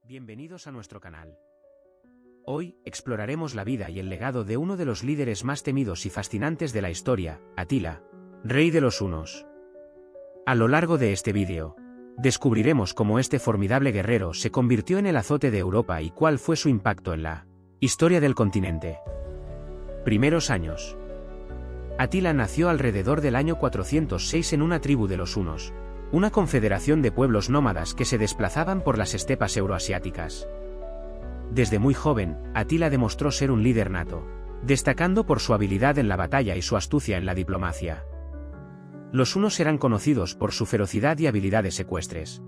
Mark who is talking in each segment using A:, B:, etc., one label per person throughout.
A: Bienvenidos a nuestro canal. Hoy, exploraremos la vida y el legado de uno de los líderes más temidos y fascinantes de la historia, Atila, rey de los hunos. A lo largo de este vídeo, descubriremos cómo este formidable guerrero se convirtió en el azote de Europa y cuál fue su impacto en la historia del continente. Primeros años. Atila nació alrededor del año 406 en una tribu de los hunos, una confederación de pueblos nómadas que se desplazaban por las estepas euroasiáticas. Desde muy joven, Atila demostró ser un líder nato, destacando por su habilidad en la batalla y su astucia en la diplomacia. Los hunos eran conocidos por su ferocidad y habilidades ecuestres.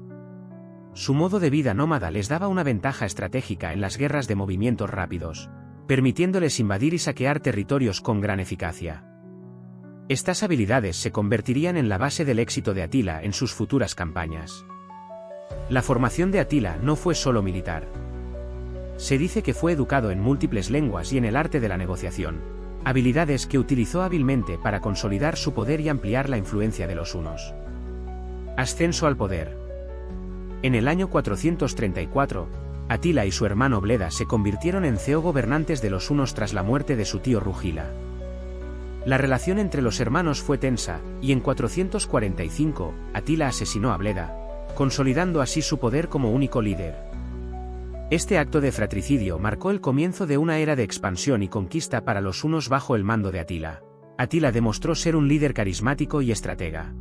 A: Su modo de vida nómada les daba una ventaja estratégica en las guerras de movimientos rápidos, permitiéndoles invadir y saquear territorios con gran eficacia. Estas habilidades se convertirían en la base del éxito de Atila en sus futuras campañas. La formación de Atila no fue solo militar. Se dice que fue educado en múltiples lenguas y en el arte de la negociación, habilidades que utilizó hábilmente para consolidar su poder y ampliar la influencia de los hunos. Ascenso al poder. En el año 434, Atila y su hermano Bleda se convirtieron en gobernantes de los hunos tras la muerte de su tío Rugila. La relación entre los hermanos fue tensa, y en 445, Atila asesinó a Bleda, consolidando así su poder como único líder. Este acto de fratricidio marcó el comienzo de una era de expansión y conquista para los hunos bajo el mando de Atila. Atila demostró ser un líder carismático y estratega.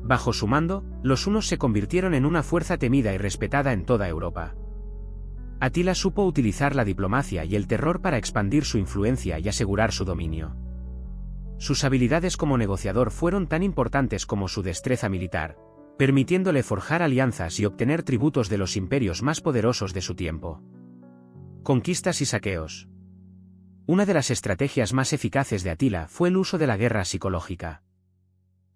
A: Bajo su mando, los hunos se convirtieron en una fuerza temida y respetada en toda Europa. Atila supo utilizar la diplomacia y el terror para expandir su influencia y asegurar su dominio. Sus habilidades como negociador fueron tan importantes como su destreza militar, permitiéndole forjar alianzas y obtener tributos de los imperios más poderosos de su tiempo. Conquistas y saqueos. Una de las estrategias más eficaces de Atila fue el uso de la guerra psicológica.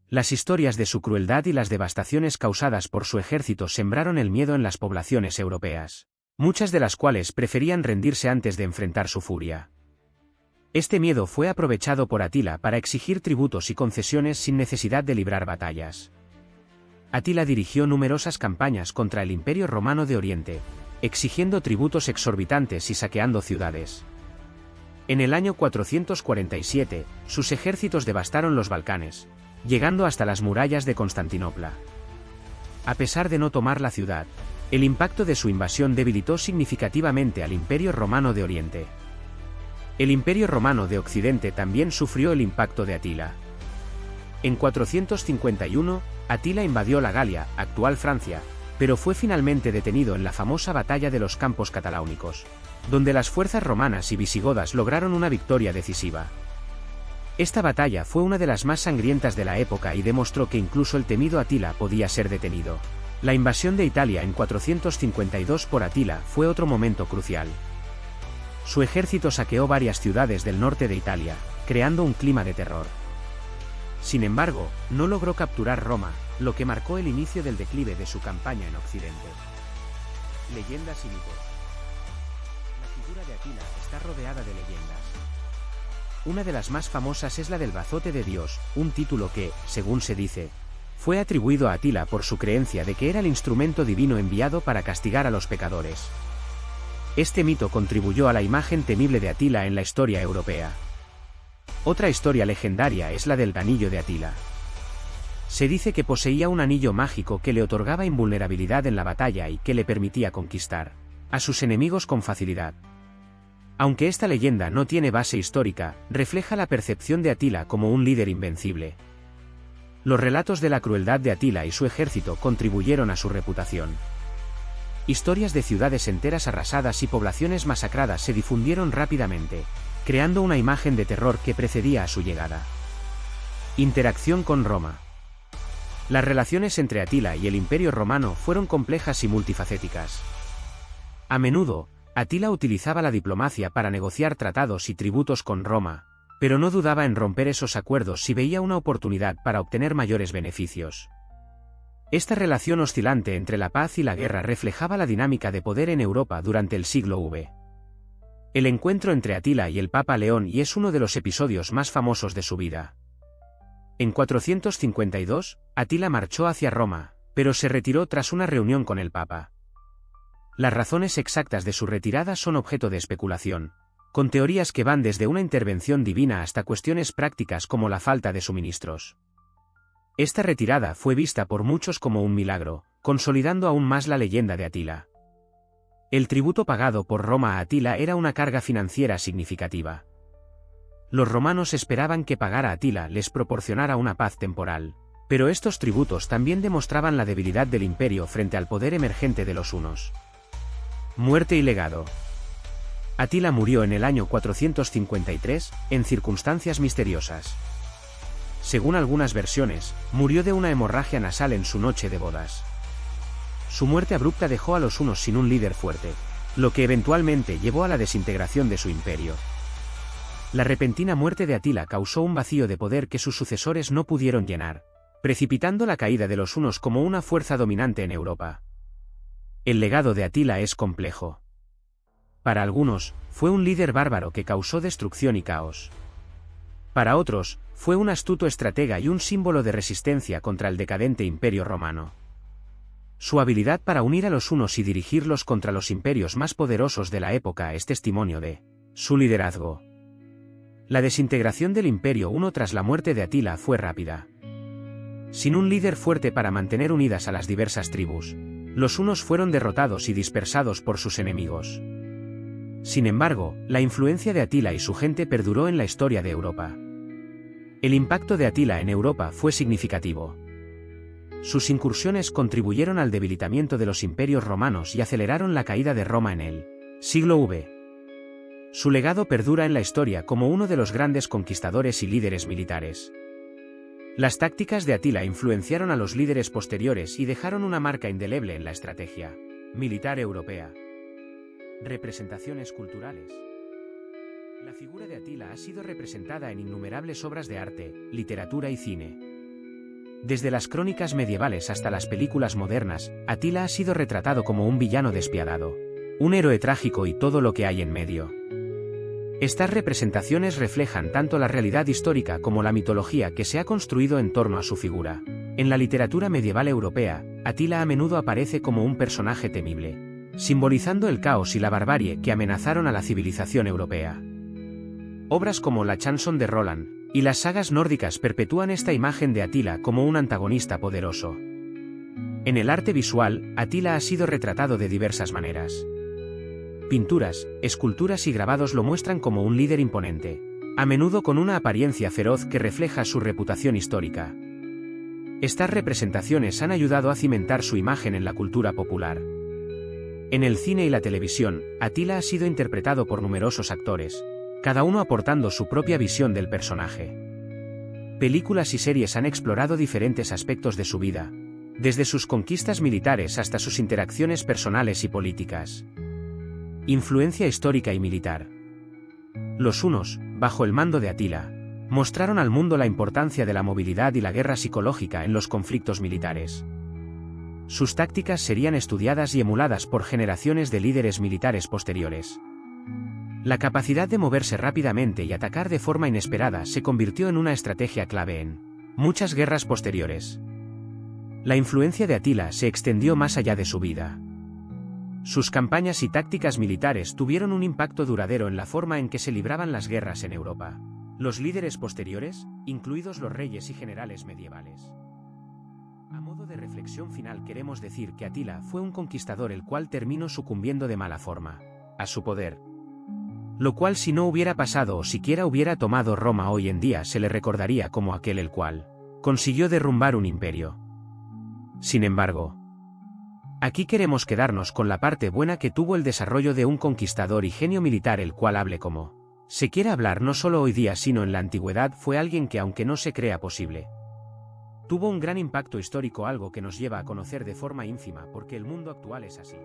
A: Las historias de su crueldad y las devastaciones causadas por su ejército sembraron el miedo en las poblaciones europeas, muchas de las cuales preferían rendirse antes de enfrentar su furia. Este miedo fue aprovechado por Atila para exigir tributos y concesiones sin necesidad de librar batallas. Atila dirigió numerosas campañas contra el Imperio Romano de Oriente, exigiendo tributos exorbitantes y saqueando ciudades. En el año 447, sus ejércitos devastaron los Balcanes, llegando hasta las murallas de Constantinopla. A pesar de no tomar la ciudad, el impacto de su invasión debilitó significativamente al Imperio Romano de Oriente. El Imperio Romano de Occidente también sufrió el impacto de Atila. En 451, Atila invadió la Galia, actual Francia, pero fue finalmente detenido en la famosa Batalla de los Campos Cataláunicos, donde las fuerzas romanas y visigodas lograron una victoria decisiva. Esta batalla fue una de las más sangrientas de la época y demostró que incluso el temido Atila podía ser detenido. La invasión de Italia en 452 por Atila fue otro momento crucial. Su ejército saqueó varias ciudades del norte de Italia, creando un clima de terror. Sin embargo, no logró capturar Roma, lo que marcó el inicio del declive de su campaña en Occidente. Leyendas y mitos. La figura de Atila está rodeada de leyendas. Una de las más famosas es la del Bazote de Dios, un título que, según se dice, fue atribuido a Atila por su creencia de que era el instrumento divino enviado para castigar a los pecadores. Este mito contribuyó a la imagen temible de Atila en la historia europea. Otra historia legendaria es la del Anillo de Atila. Se dice que poseía un anillo mágico que le otorgaba invulnerabilidad en la batalla y que le permitía conquistar a sus enemigos con facilidad. Aunque esta leyenda no tiene base histórica, refleja la percepción de Atila como un líder invencible. Los relatos de la crueldad de Atila y su ejército contribuyeron a su reputación. Historias de ciudades enteras arrasadas y poblaciones masacradas se difundieron rápidamente, creando una imagen de terror que precedía a su llegada. Interacción con Roma. Las relaciones entre Atila y el Imperio Romano fueron complejas y multifacéticas. A menudo, Atila utilizaba la diplomacia para negociar tratados y tributos con Roma, pero no dudaba en romper esos acuerdos si veía una oportunidad para obtener mayores beneficios. Esta relación oscilante entre la paz y la guerra reflejaba la dinámica de poder en Europa durante el siglo V. El encuentro entre Atila y el Papa León I es uno de los episodios más famosos de su vida. En 452, Atila marchó hacia Roma, pero se retiró tras una reunión con el Papa. Las razones exactas de su retirada son objeto de especulación, con teorías que van desde una intervención divina hasta cuestiones prácticas como la falta de suministros. Esta retirada fue vista por muchos como un milagro, consolidando aún más la leyenda de Atila. El tributo pagado por Roma a Atila era una carga financiera significativa. Los romanos esperaban que pagar a Atila les proporcionara una paz temporal, pero estos tributos también demostraban la debilidad del imperio frente al poder emergente de los hunos. Muerte y legado. Atila murió en el año 453, en circunstancias misteriosas. Según algunas versiones, murió de una hemorragia nasal en su noche de bodas. Su muerte abrupta dejó a los hunos sin un líder fuerte, lo que eventualmente llevó a la desintegración de su imperio. La repentina muerte de Atila causó un vacío de poder que sus sucesores no pudieron llenar, precipitando la caída de los hunos como una fuerza dominante en Europa. El legado de Atila es complejo. Para algunos, fue un líder bárbaro que causó destrucción y caos. Para otros, fue un astuto estratega y un símbolo de resistencia contra el decadente imperio romano. Su habilidad para unir a los hunos y dirigirlos contra los imperios más poderosos de la época es testimonio de su liderazgo. La desintegración del imperio huno tras la muerte de Atila fue rápida. Sin un líder fuerte para mantener unidas a las diversas tribus, los hunos fueron derrotados y dispersados por sus enemigos. Sin embargo, la influencia de Atila y su gente perduró en la historia de Europa. El impacto de Atila en Europa fue significativo. Sus incursiones contribuyeron al debilitamiento de los imperios romanos y aceleraron la caída de Roma en el siglo V. Su legado perdura en la historia como uno de los grandes conquistadores y líderes militares. Las tácticas de Atila influenciaron a los líderes posteriores y dejaron una marca indeleble en la estrategia militar europea. Representaciones culturales. La figura de Atila ha sido representada en innumerables obras de arte, literatura y cine. Desde las crónicas medievales hasta las películas modernas, Atila ha sido retratado como un villano despiadado, un héroe trágico y todo lo que hay en medio. Estas representaciones reflejan tanto la realidad histórica como la mitología que se ha construido en torno a su figura. En la literatura medieval europea, Atila a menudo aparece como un personaje temible, simbolizando el caos y la barbarie que amenazaron a la civilización europea. Obras como la Chanson de Roland y las sagas nórdicas perpetúan esta imagen de Atila como un antagonista poderoso. En el arte visual, Atila ha sido retratado de diversas maneras. Pinturas, esculturas y grabados lo muestran como un líder imponente, a menudo con una apariencia feroz que refleja su reputación histórica. Estas representaciones han ayudado a cimentar su imagen en la cultura popular. En el cine y la televisión, Atila ha sido interpretado por numerosos actores, cada uno aportando su propia visión del personaje. Películas y series han explorado diferentes aspectos de su vida, desde sus conquistas militares hasta sus interacciones personales y políticas. Influencia histórica y militar. Los hunos, bajo el mando de Atila, mostraron al mundo la importancia de la movilidad y la guerra psicológica en los conflictos militares. Sus tácticas serían estudiadas y emuladas por generaciones de líderes militares posteriores. La capacidad de moverse rápidamente y atacar de forma inesperada se convirtió en una estrategia clave en muchas guerras posteriores. La influencia de Atila se extendió más allá de su vida. Sus campañas y tácticas militares tuvieron un impacto duradero en la forma en que se libraban las guerras en Europa. Los líderes posteriores, incluidos los reyes y generales medievales. A modo de reflexión final queremos decir que Atila fue un conquistador el cual terminó sucumbiendo de mala forma a su poder. Lo cual si no hubiera pasado o siquiera hubiera tomado Roma hoy en día se le recordaría como aquel el cual consiguió derrumbar un imperio. Sin embargo, aquí queremos quedarnos con la parte buena que tuvo el desarrollo de un conquistador y genio militar el cual hable como se quiere hablar no solo hoy día sino en la antigüedad. Fue alguien que aunque no se crea posible, tuvo un gran impacto histórico, algo que nos lleva a conocer de forma ínfima porque el mundo actual es así.